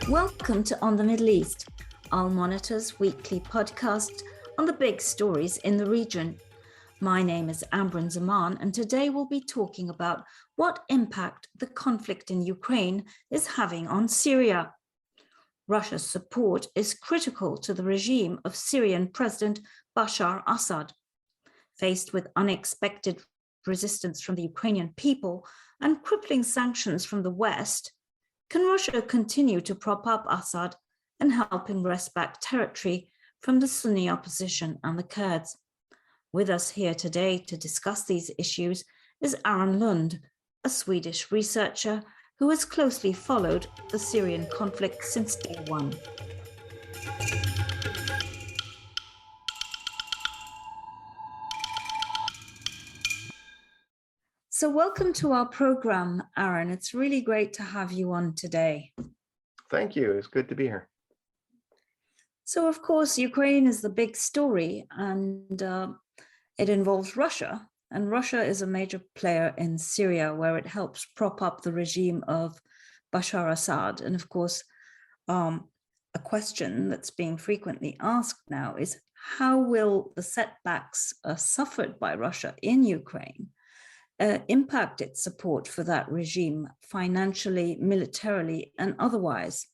Welcome to On the Middle East, Al Monitor's weekly podcast on the big stories in the region. My name is Aron Lund, and today we'll be talking about what impact the conflict in Ukraine is having on Syria. Russia's support is critical to the regime of Syrian President Bashar al-Assad. Faced with unexpected resistance from the Ukrainian people and crippling sanctions from the West, can Russia continue to prop up Assad and help him wrest back territory from the Sunni opposition and the Kurds? With us here today to discuss these issues is Aron Lund, a Swedish researcher who has closely followed the Syrian conflict since day one. So welcome to our program, Aron. It's really great to have you on today. Thank you. It's good to be here. So, of course, Ukraine is the big story, and it involves Russia. And Russia is a major player in Syria, where it helps prop up the regime of Bashar al-Assad. And of course, a question that's being frequently asked now is, how will the setbacks suffered by Russia in Ukraine impact its support for that regime financially, militarily, and otherwise?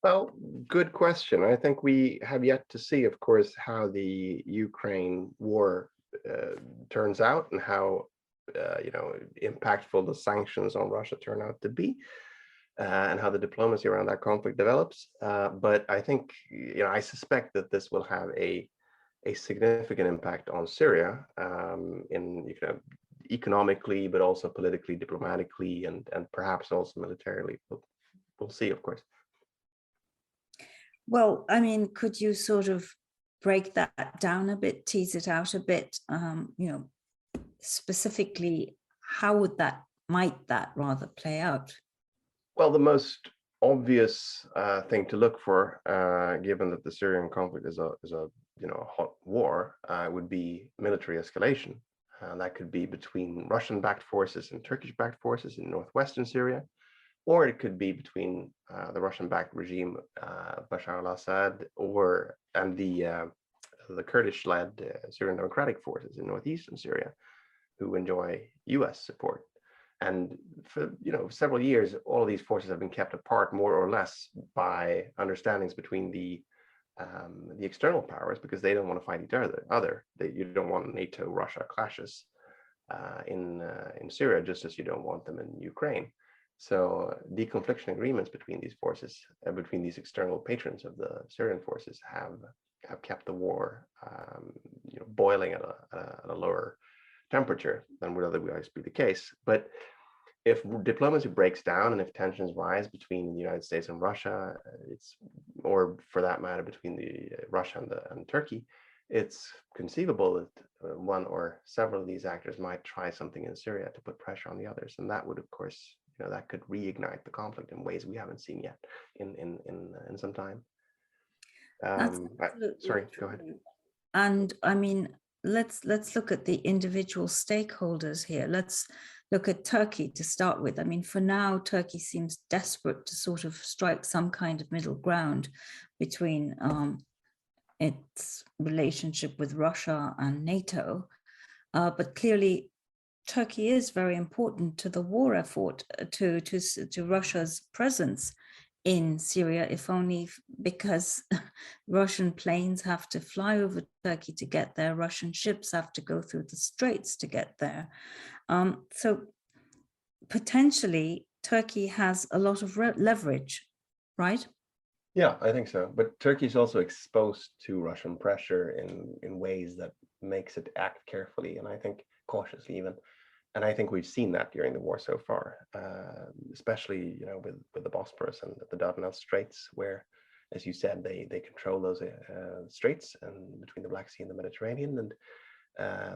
Well, good question. I think we have yet to see, of course, how the Ukraine war turns out and how impactful the sanctions on Russia turn out to be, and how the diplomacy around that conflict develops. But I think, I suspect that this will have a significant impact on Syria, in economically, but also politically, diplomatically, and perhaps also militarily. We'll see, of course. Well, I mean, could you sort of break that down a bit, tease it out a bit? Specifically, how might that rather play out? Well, the most obvious thing to look for, given that the Syrian conflict is a hot war, would be military escalation. That could be between Russian-backed forces and Turkish-backed forces in northwestern Syria, or it could be between the Russian-backed regime, Bashar al-Assad, and the Kurdish-led Syrian Democratic Forces in northeastern Syria, who enjoy U.S. support. And for several years, all of these forces have been kept apart more or less by understandings between the external powers, because they don't want to fight each other. You don't want NATO-Russia clashes in Syria, just as you don't want them in Ukraine. So deconfliction agreements between these forces, between these external patrons of the Syrian forces, have kept the war boiling at a lower temperature than would otherwise be the case. But if diplomacy breaks down and if tensions rise between the United States and Russia, or for that matter between Russia and Turkey, it's conceivable that one or several of these actors might try something in Syria to put pressure on the others, and that would, of course, that could reignite the conflict in ways we haven't seen yet in some time. Sorry, go ahead. And I mean, let's look at the individual stakeholders here. Let's look at Turkey to start with. I mean, for now, Turkey seems desperate to sort of strike some kind of middle ground between its relationship with Russia and NATO. But clearly, Turkey is very important to the war effort, to Russia's presence in Syria, if only because Russian planes have to fly over Turkey to get there. Russian ships have to go through the straits to get there. So potentially Turkey has a lot of leverage, right? Yeah, I think so. But Turkey is also exposed to Russian pressure in ways that makes it act carefully, and I think cautiously even. And I think we've seen that during the war so far, especially with the Bosporus and the Dardanelles Straits, where, as you said, they control those straits and between the Black Sea and the Mediterranean, and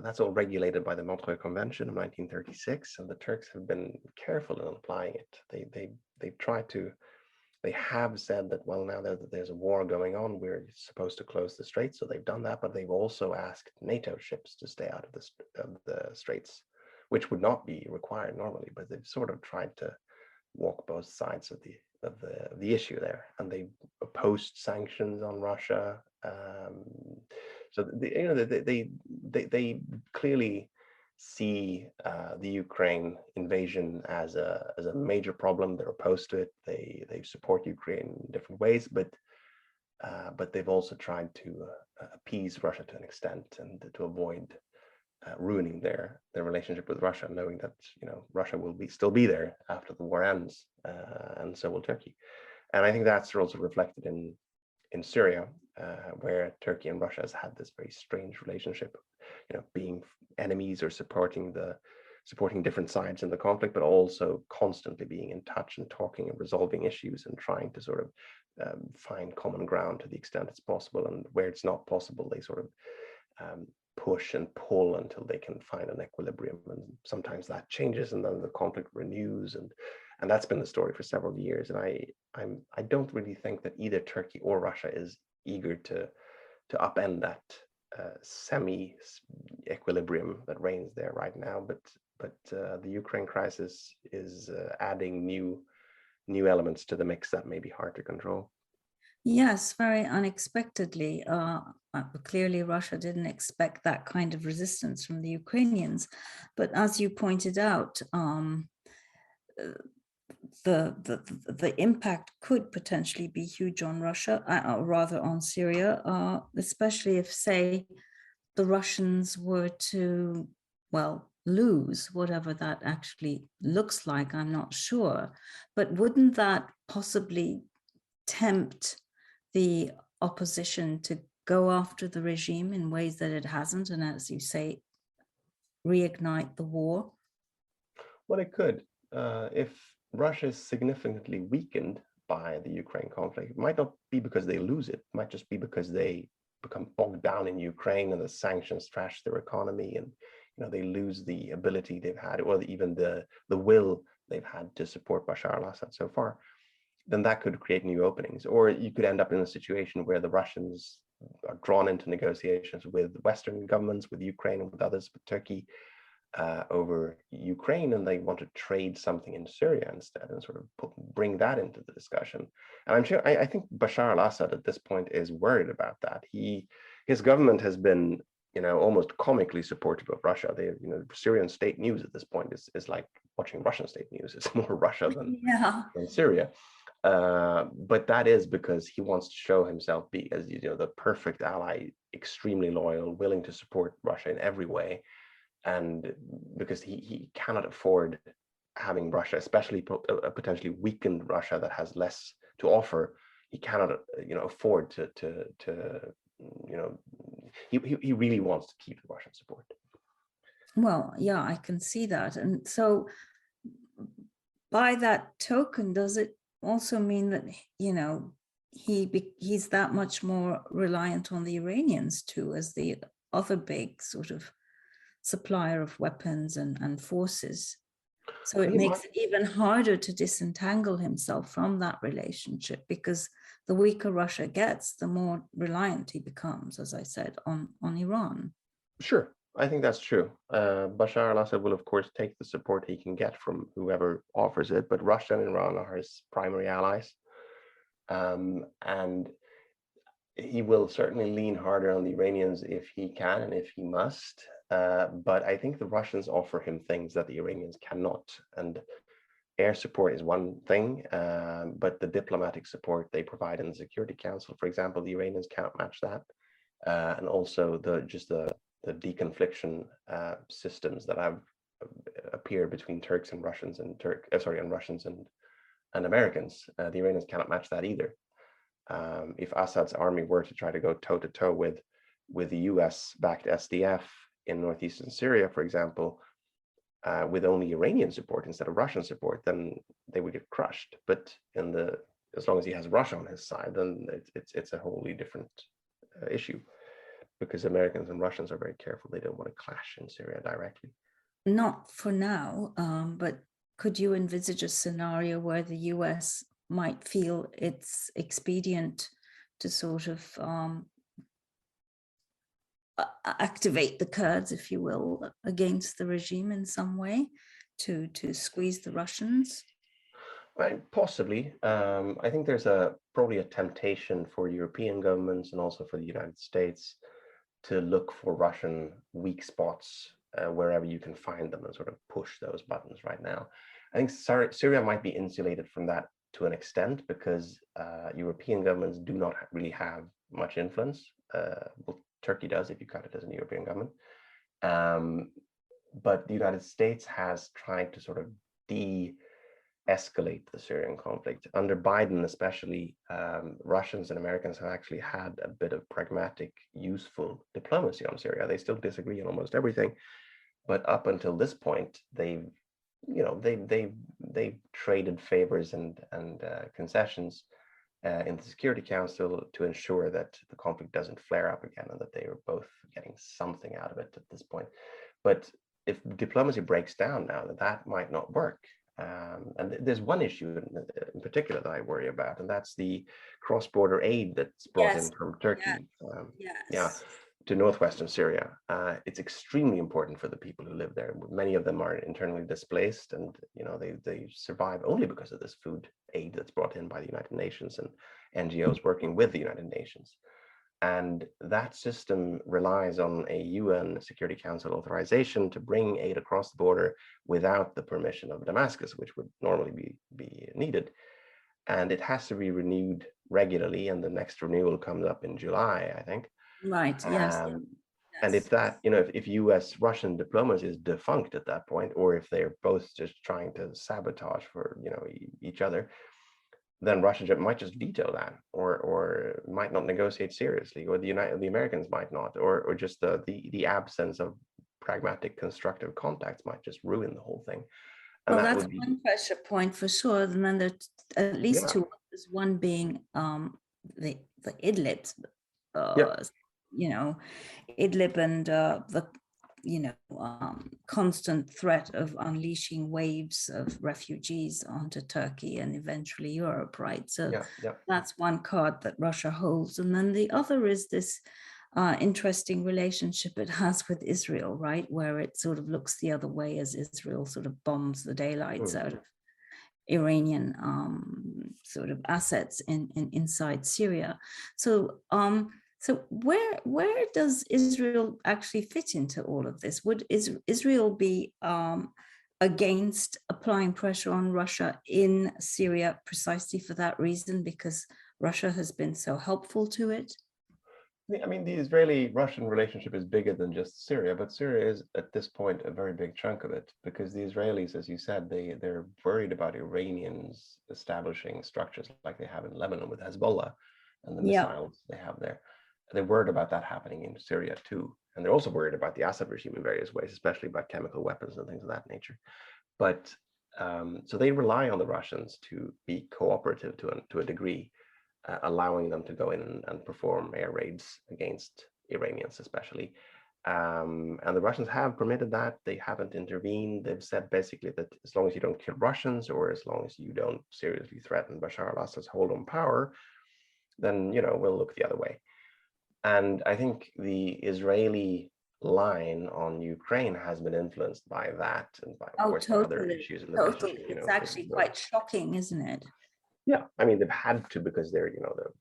that's all regulated by the Montreux Convention of 1936. And the Turks have been careful in applying it. They have said that, well, now that there's a war going on, we're supposed to close the straits, so they've done that. But they've also asked NATO ships to stay out of the straits, which would not be required normally, but they've sort of tried to walk both sides of the issue there, and they opposed sanctions on Russia. So they clearly see the Ukraine invasion as a major problem. They're opposed to it. They support Ukraine in different ways, but they've also tried to appease Russia to an extent and to avoid ruining their relationship with Russia, knowing that Russia will still be there after the war ends, and so will Turkey. And I think that's also reflected in Syria, where Turkey and Russia has had this very strange relationship, being enemies or supporting different sides in the conflict, but also constantly being in touch and talking and resolving issues and trying to sort of find common ground to the extent it's possible. And where it's not possible, they sort of push and pull until they can find an equilibrium. And sometimes that changes, and then the conflict renews, and that's been the story for several years. And I don't really think that either Turkey or Russia is eager to upend that semi equilibrium that reigns there right now. But the Ukraine crisis is adding new elements to the mix that may be hard to control. Yes, very unexpectedly. Clearly, Russia didn't expect that kind of resistance from the Ukrainians. But as you pointed out, the impact could potentially be huge on Russia, or rather on Syria, especially if, say, the Russians were to, well, lose, whatever that actually looks like, I'm not sure. But wouldn't that possibly tempt the opposition to go after the regime in ways that it hasn't, and, as you say, reignite the war? Well, it could. If Russia is significantly weakened by the Ukraine conflict, it might not be because they lose it. It might just be because they become bogged down in Ukraine and the sanctions trash their economy, and they lose the ability they've had, or even the will they've had to support Bashar al-Assad so far. Then that could create new openings. Or you could end up in a situation where the Russians are drawn into negotiations with Western governments, with Ukraine and with others, with Turkey, over Ukraine, and they want to trade something in Syria instead, and sort of bring that into the discussion. And I'm sure, I think Bashar al-Assad at this point is worried about that. His government has been, almost comically supportive of Russia. Syrian state news at this point is like watching Russian state news. It's more Russia than Syria. But that is because he wants to show himself as the perfect ally, extremely loyal, willing to support Russia in every way. And because he cannot afford having Russia, especially a potentially weakened Russia that has less to offer, he cannot afford to he really wants to keep the Russian support. Well, yeah, I can see that. And so by that token, does it also mean that, he's that much more reliant on the Iranians too, as the other big sort of supplier of weapons and forces? So it makes it even harder to disentangle himself from that relationship, because the weaker Russia gets, the more reliant he becomes, as I said, on Iran. Sure, I think that's true. Bashar al-Assad will, of course, take the support he can get from whoever offers it, but Russia and Iran are his primary allies. And he will certainly lean harder on the Iranians if he can and if he must. But I think the Russians offer him things that the Iranians cannot. And air support is one thing, but the diplomatic support they provide in the Security Council, for example, the Iranians can't match that. And also the deconfliction systems that have appeared between Turks and Russians and Russians and Americans. The Iranians cannot match that either. If Assad's army were to try to go toe-to-toe with the US-backed SDF in northeastern Syria, for example, with only Iranian support instead of Russian support, then they would get crushed. But as long as he has Russia on his side, then it's a wholly different issue, because Americans and Russians are very careful. They don't want to clash in Syria directly. Not for now, but could you envisage a scenario where the US might feel it's expedient to sort of activate the Kurds, if you will, against the regime in some way, to squeeze the Russians? Possibly. I think there's probably a temptation for European governments and also for the United States to look for Russian weak spots wherever you can find them and sort of push those buttons right now. I think Syria might be insulated from that to an extent because European governments do not really have much influence. Well, Turkey does if you count it as a European government. But the United States has tried to sort of de-escalate the Syrian conflict. Under Biden, especially, Russians and Americans have actually had a bit of pragmatic, useful diplomacy on Syria. They still disagree on almost everything, but up until this point, they've traded favors and concessions in the Security Council to ensure that the conflict doesn't flare up again and that they are both getting something out of it at this point. But if diplomacy breaks down now, that might not work. And there's one issue in particular that I worry about, and that's the cross-border aid that's brought in from Turkey. Yeah, to northwestern Syria. It's extremely important for the people who live there. Many of them are internally displaced, and they survive only because of this food aid that's brought in by the United Nations and NGOs working with the United Nations. And that system relies on a UN Security Council authorization to bring aid across the border without the permission of Damascus, which would normally be needed. And it has to be renewed regularly, and the next renewal comes up in July, I think. Right. Yes. And if that, if US Russian diplomacy is defunct at that point, or if they're both just trying to sabotage for each other, then Russia might just veto that, or might not negotiate seriously, or the Americans might not, or just the absence of pragmatic, constructive contacts might just ruin the whole thing. And well, that's one pressure point for sure. And then there's at least two. There's one being the Idlib, Idlib and the constant threat of unleashing waves of refugees onto Turkey and eventually Europe, right? So that's one card that Russia holds. And then the other is this interesting relationship it has with Israel, right? Where it sort of looks the other way as Israel sort of bombs the daylights out of Iranian sort of assets inside Syria. So where does Israel actually fit into all of this? Would Israel be against applying pressure on Russia in Syria precisely for that reason, because Russia has been so helpful to it? I mean, the Israeli-Russian relationship is bigger than just Syria, but Syria is at this point a very big chunk of it, because the Israelis, as you said, they're worried about Iranians establishing structures like they have in Lebanon with Hezbollah and the missiles they have there. They're worried about that happening in Syria too. And they're also worried about the Assad regime in various ways, especially about chemical weapons and things of that nature. But so they rely on the Russians to be cooperative to a degree, allowing them to go in and perform air raids against Iranians especially. And the Russians have permitted that. They haven't intervened. They've said basically that as long as you don't kill Russians, or as long as you don't seriously threaten Bashar al-Assad's hold on power, then we'll look the other way. And I think the Israeli line on Ukraine has been influenced by that and by, of course, other issues in the relationship. It's actually quite shocking, isn't it? Yeah, I mean, they've had to, because they're, they're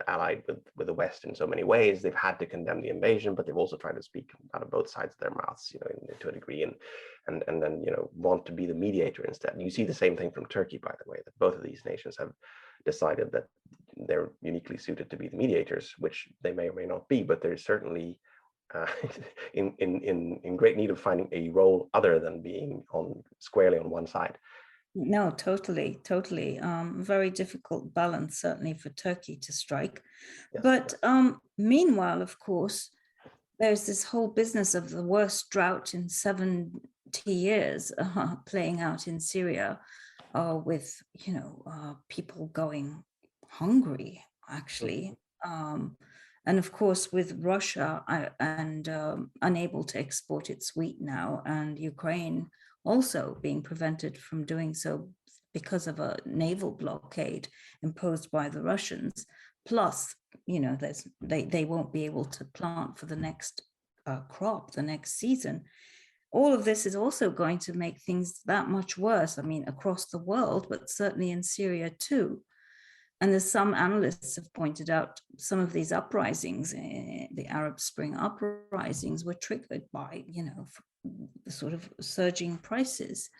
allied with the West in so many ways. They've had to condemn the invasion, but they've also tried to speak out of both sides of their mouths, to a degree, and then want to be the mediator instead. And you see the same thing from Turkey, by the way, that both of these nations have decided that they're uniquely suited to be the mediators, which they may or may not be, but they're certainly in great need of finding a role other than being squarely on one side. No, totally. Very difficult balance, certainly for Turkey to strike. Yes, but meanwhile, of course, there's this whole business of the worst drought in 70 years playing out in Syria, with people going hungry, actually. And of course, with Russia and unable to export its wheat now, and Ukraine also being prevented from doing so because of a naval blockade imposed by the Russians. Plus, they won't be able to plant for the next crop, the next season. all of this is also going to make things that much worse. I mean, across the world, but certainly in Syria too. And as some analysts have pointed out, some of these uprisings, the Arab Spring uprisings, were triggered by, the sort of surging prices.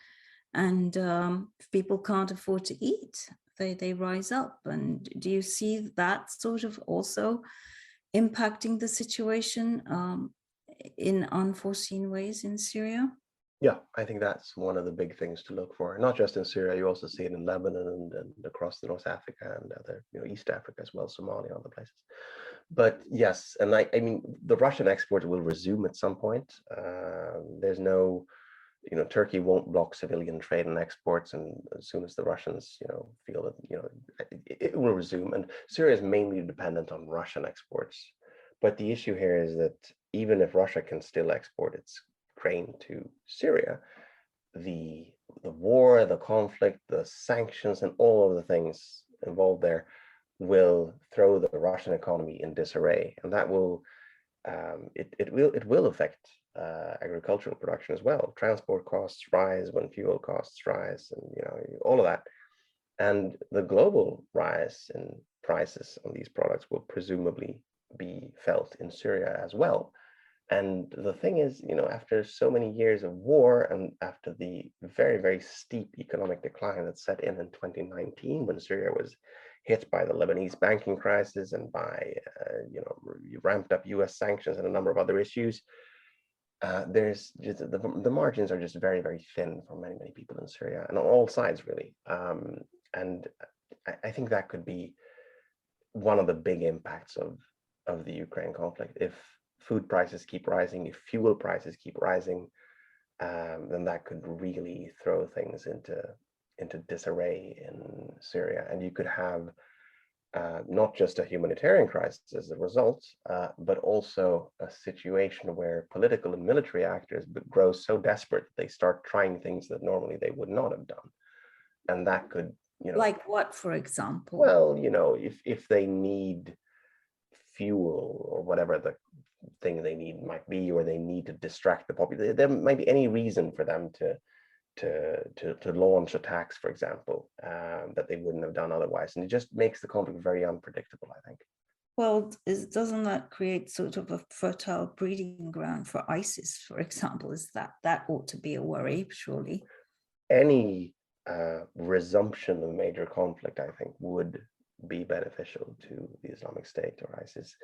And if people can't afford to eat, they rise up. And do you see that sort of also impacting the situation in unforeseen ways in Syria? Yeah, I think that's one of the big things to look for. Not just in Syria, you also see it in Lebanon and across the North Africa and other, East Africa as well, Somalia, other places. But yes, and I mean, the Russian exports will resume at some point. There's no, Turkey won't block civilian trade and exports, and as soon as the Russians, feel that, it will resume. And Syria is mainly dependent on Russian exports. But the issue here is that even if Russia can still export its grain to Syria, the war, the conflict, the sanctions, and all of the things involved there will throw the Russian economy in disarray, and that will it will affect agricultural production as well. Transport costs rise when fuel costs rise, and all of that, and the global rise in prices on these products will presumably be felt in Syria as well. And the thing is, after so many years of war and after the very, very steep economic decline that set in 2019, when Syria was hit by the Lebanese banking crisis and by, ramped up US sanctions and a number of other issues, there's just the margins are just very, very thin for many, many people in Syria, and on all sides, really. And I think that could be one of the big impacts of the Ukraine conflict. If food prices keep rising, if fuel prices keep rising, then that could really throw things into disarray in Syria. And you could have not just a humanitarian crisis as a result, but also a situation where political and military actors grow so desperate that they start trying things that normally they would not have done. And that could, Like what, for example? Well, if they need fuel or whatever the thing they need might be, or they need to distract the population, there might be any reason for them to launch attacks, for example, that they wouldn't have done otherwise, and it just makes the conflict very unpredictable, I think. Well, doesn't that create sort of a fertile breeding ground for ISIS, for example? Is that ought to be a worry, surely? Any resumption of major conflict, I think, would be beneficial to the Islamic State or ISIS.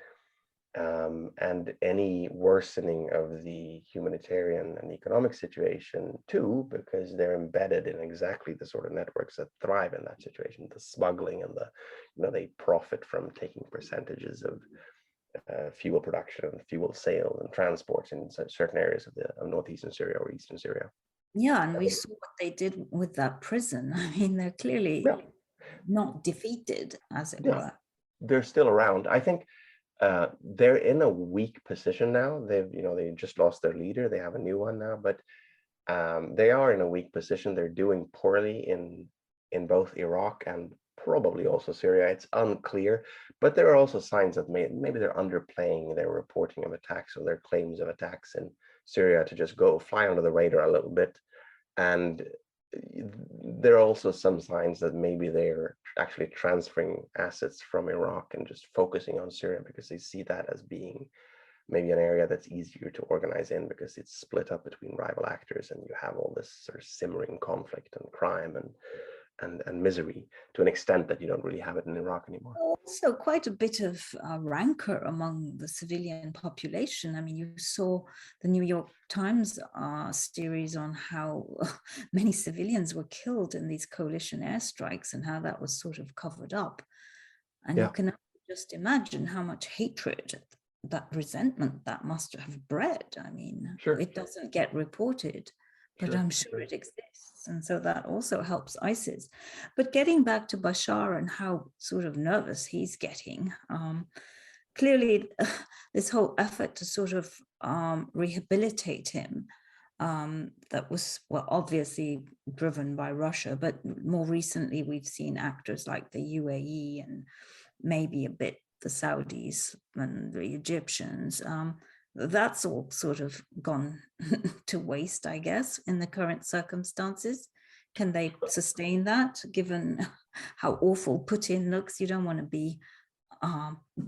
And any worsening of the humanitarian and economic situation too, because they're embedded in exactly the sort of networks that thrive in that situation, the smuggling and they profit from taking percentages of fuel production and fuel sale and transport in certain areas of northeastern Syria or eastern Syria. Yeah, and we saw what they did with that prison. I mean, they're clearly not defeated, as it were. They're still around. I think they're in a weak position now. They just lost their leader. They have a new one now, but they are in a weak position. They're doing poorly in both Iraq and probably also Syria. It's unclear, but there are also signs that maybe they're underplaying their reporting of attacks or their claims of attacks in Syria to just go fly under the radar a little bit. And there are also some signs that maybe they're actually transferring assets from Iraq and just focusing on Syria because they see that as being maybe an area that's easier to organize in because it's split up between rival actors and you have all this sort of simmering conflict and crime and misery to an extent that you don't really have it in Iraq anymore. Also quite a bit of rancor among the civilian population. I mean, you saw the New York Times series on how many civilians were killed in these coalition airstrikes and how that was sort of covered up. And you can just imagine how much hatred, that resentment that must have bred. I mean, it doesn't get reported, but I'm sure it exists. And so that also helps ISIS. But getting back to Bashar and how sort of nervous he's getting, clearly this whole effort to sort of rehabilitate him, that was, well, obviously driven by Russia, but more recently we've seen actors like the UAE and maybe a bit the Saudis and the Egyptians that's all sort of gone to waste, I guess, in the current circumstances. Can they sustain that, given how awful Putin looks? You don't want to be,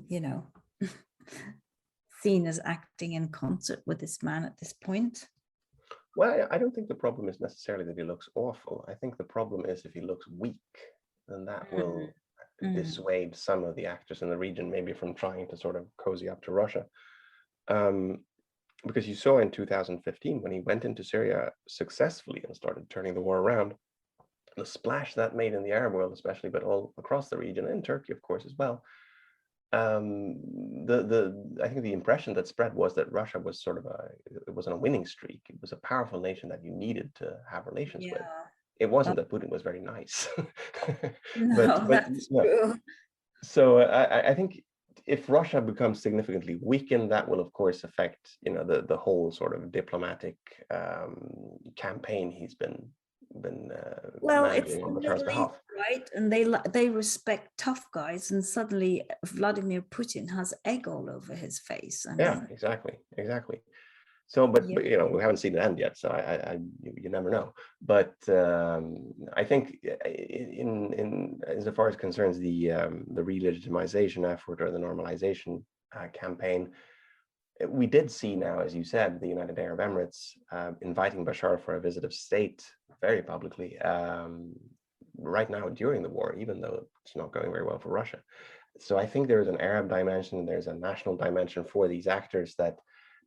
you know, seen as acting in concert with this man at this point. Well, I don't think the problem is necessarily that he looks awful. I think the problem is if he looks weak, then that will dissuade some of the actors in the region maybe from trying to sort of cozy up to Russia. Because you saw in 2015 when he went into Syria successfully and started turning the war around, the splash that made in the Arab world especially, but all across the region, and Turkey of course as well. I think the impression that spread was that Russia was sort of it was on a winning streak. It was a powerful nation that you needed to have relations with. It wasn't that Putin was very nice. No, that's true. So I think if Russia becomes significantly weakened, that will of course affect, you know, the whole sort of diplomatic campaign he's been well, it's managing the on Bashar's Middle behalf. East, right? And they respect tough guys, and suddenly Vladimir Putin has egg all over his face. I Yeah, mean, exactly. So, but you know, we haven't seen it end yet, so you never know. But I think in as far as concerns the re-legitimization effort or the normalization campaign, we did see now, as you said, the United Arab Emirates inviting Bashar for a visit of state very publicly right now during the war, even though it's not going very well for Russia. So I think there is an Arab dimension, there's a national dimension for these actors that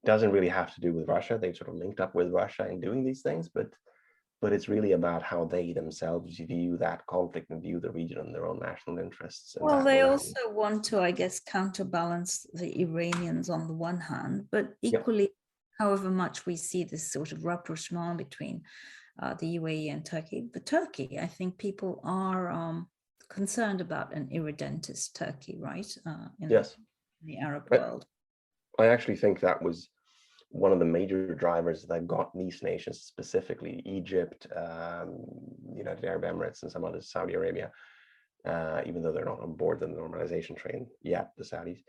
doesn't really have to do with Russia. They've sort of linked up with Russia in doing these things, but it's really about how they themselves view that conflict and view the region and their own national interests. well, they also want to, I guess, counterbalance the Iranians on the one hand, but equally, however much we see this sort of rapprochement between the UAE and Turkey, I think people are concerned about an irredentist Turkey, right? In the Arab world. I actually think that was one of the major drivers that got these nations, specifically Egypt, United Arab Emirates, and some others, Saudi Arabia, even though they're not on board the normalization train yet, the Saudis.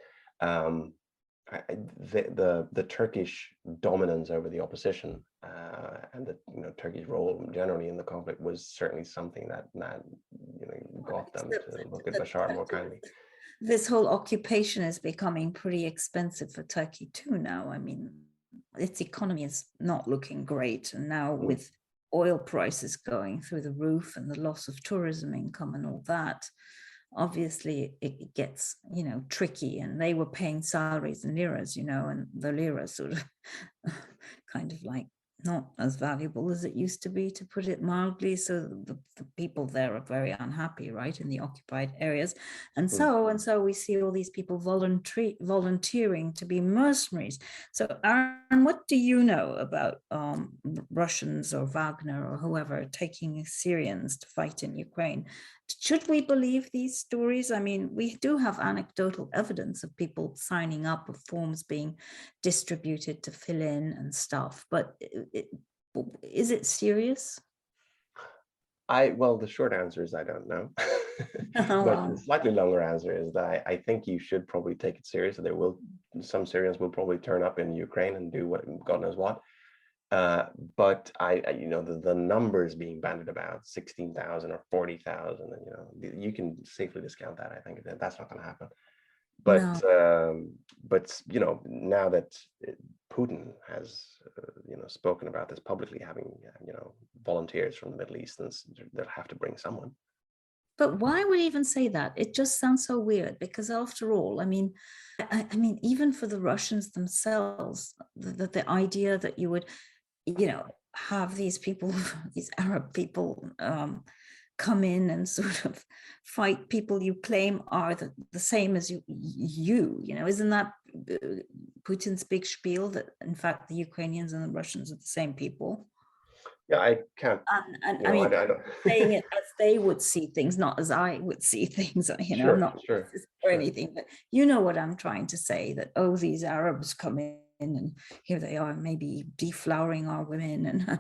The Turkish dominance over the opposition and the Turkey's role generally in the conflict was certainly something that got them to look at Bashar more kindly. This whole occupation is becoming pretty expensive for Turkey too now. I mean, its economy is not looking great, and now with oil prices going through the roof and the loss of tourism income and all that, obviously it gets tricky. And they were paying salaries in liras, and the lira sort of kind of like not as valuable as it used to be, to put it mildly. So the people there are very unhappy, right, in the occupied areas. And so we see all these people volunteering to be mercenaries. So Aron, what do you know about Russians or Wagner or whoever taking Syrians to fight in Ukraine? Should we believe these stories? I mean, we do have anecdotal evidence of people signing up, of forms being distributed to fill in and stuff, but is it serious? Well, the short answer is I don't know. But the slightly longer answer is that I think you should probably take it seriously. Some Syrians will probably turn up in Ukraine and do what God knows what. But the numbers being bandied about, 16,000 or 40,000, and you can safely discount that. I think that's not going to happen. But now that Putin has spoken about this publicly, having volunteers from the Middle East, and they'll have to bring someone. But why would he even say that? It just sounds so weird, because after all, I mean, even for the Russians themselves, the idea that you would have these people, these Arab people, come in and sort of fight people you claim are the same as you, isn't that Putin's big spiel that in fact the Ukrainians and the Russians are the same people? Yeah, I can't. And I mean, saying it as they would see things, not as I would see things, not or anything, but you know what I'm trying to say, that, these Arabs come in and here they are maybe deflowering our women and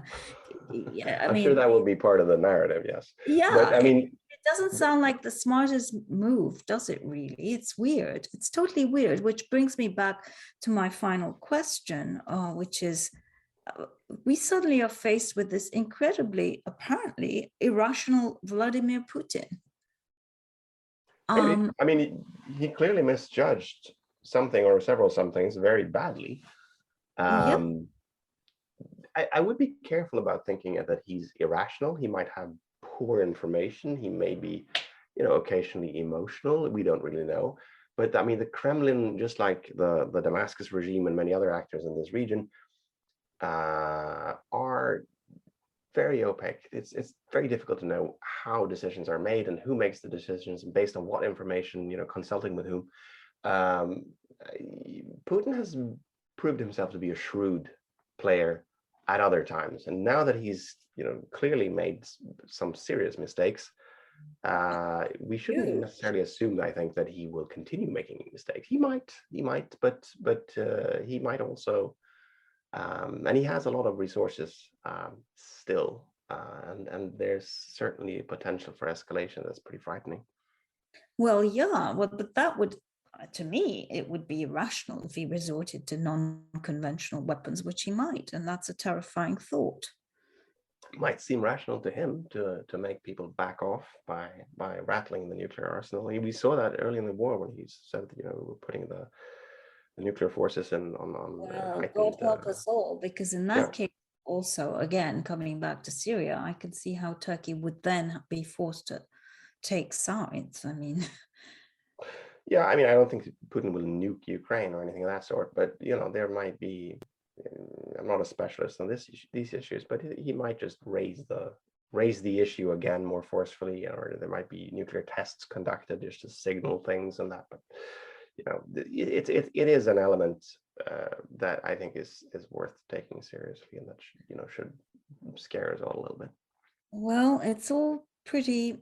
Yeah, I I'm mean, sure that will be part of the narrative, yes. yeah, But I mean, it doesn't sound like the smartest move, does it really? It's weird. It's totally weird, which brings me back to my final question, which is, we suddenly are faced with this incredibly, apparently irrational Vladimir Putin. maybe. I mean, he clearly misjudged something or several somethings very badly. Yeah, I would be careful about thinking that he's irrational. He might have poor information. He may be, occasionally emotional. We don't really know. But I mean, the Kremlin, just like the Damascus regime and many other actors in this region, are very opaque. It's very difficult to know how decisions are made and who makes the decisions and based on what information, consulting with whom. Putin has proved himself to be a shrewd player at other times, and now that he's clearly made some serious mistakes, we shouldn't necessarily assume, I think, that he will continue making mistakes. He might, but he might also, and he has a lot of resources still, and there's certainly a potential for escalation that's pretty frightening. well, yeah, well, but that would, to me, it would be irrational if he resorted to non-conventional weapons, which he might, and that's a terrifying thought. It might seem rational to him to make people back off by rattling the nuclear arsenal. We saw that early in the war when he said that, we're putting the nuclear forces in on Well, heightened, God help us all, because in that yeah. case, also, again, coming back to Syria, I can see how Turkey would then be forced to take sides. I mean, Yeah, I mean, I don't think Putin will nuke Ukraine or anything of that sort, but there might be. I'm not a specialist on these issues, but he might just raise the issue again more forcefully, or there might be nuclear tests conducted just to signal things and that. But it is an element that I think is worth taking seriously, and that should scare us all a little bit. well, it's all pretty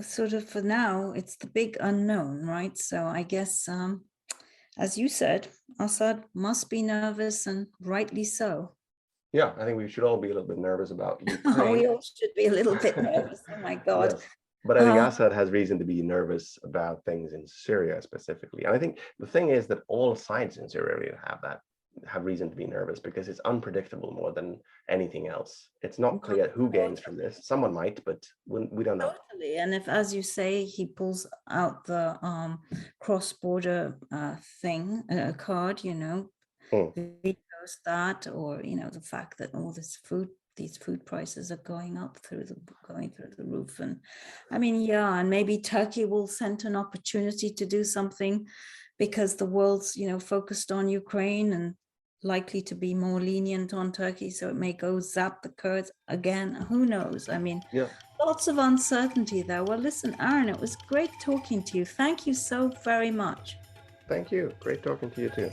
sort of, for now, it's the big unknown, right? So I guess, as you said, Assad must be nervous, and rightly so. Yeah, I think we should all be a little bit nervous about Ukraine. We all should be a little bit nervous. Oh my God. Yes. But I think Assad has reason to be nervous about things in Syria specifically. And I think the thing is that all sides in Syria really have reason to be nervous, because it's unpredictable more than anything else. It's not clear who gains from this. Someone might, but we don't know. Totally. And if, as you say, he pulls out the cross-border card, vetoes that, or the fact that all these food prices are going through the roof. And I mean, yeah, and maybe Turkey will send an opportunity to do something, because the world's focused on Ukraine and likely to be more lenient on Turkey, so it may go zap the Kurds again. Who knows? I mean, yeah, lots of uncertainty there. Well, listen, Aron, it was great talking to you. Thank you so very much. Thank you. Great talking to you too.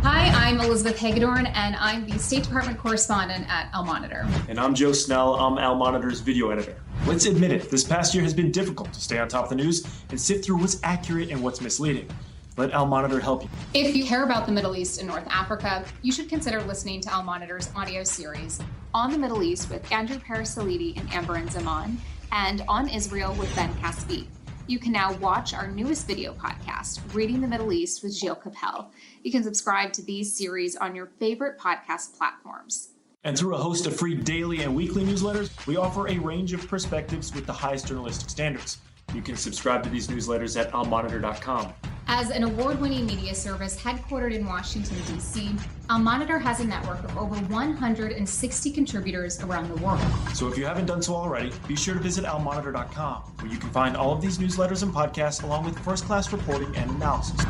Hi, I'm Elizabeth Hagedorn, and I'm the State Department correspondent at Al-Monitor. And I'm Joe Snell. I'm Al-Monitor's video editor. Let's admit it, this past year has been difficult to stay on top of the news and sift through what's accurate and what's misleading. Let Al-Monitor help you. If you care about the Middle East and North Africa, you should consider listening to Al-Monitor's audio series On the Middle East with Andrew Parasiliti and Aron Lund, and On Israel with Ben Caspi. You can now watch our newest video podcast, Reading the Middle East with Gilles Capel. You can subscribe to these series on your favorite podcast platforms. And through a host of free daily and weekly newsletters, we offer a range of perspectives with the highest journalistic standards. You can subscribe to these newsletters at almonitor.com. As an award-winning media service headquartered in Washington, D.C., Al-Monitor has a network of over 160 contributors around the world. So if you haven't done so already, be sure to visit almonitor.com, where you can find all of these newsletters and podcasts along with first-class reporting and analysis.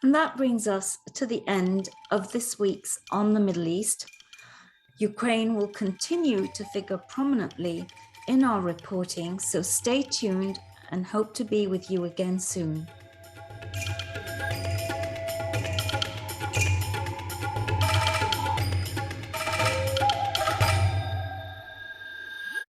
And that brings us to the end of this week's On the Middle East. Ukraine will continue to figure prominently in our reporting, so stay tuned and hope to be with you again soon.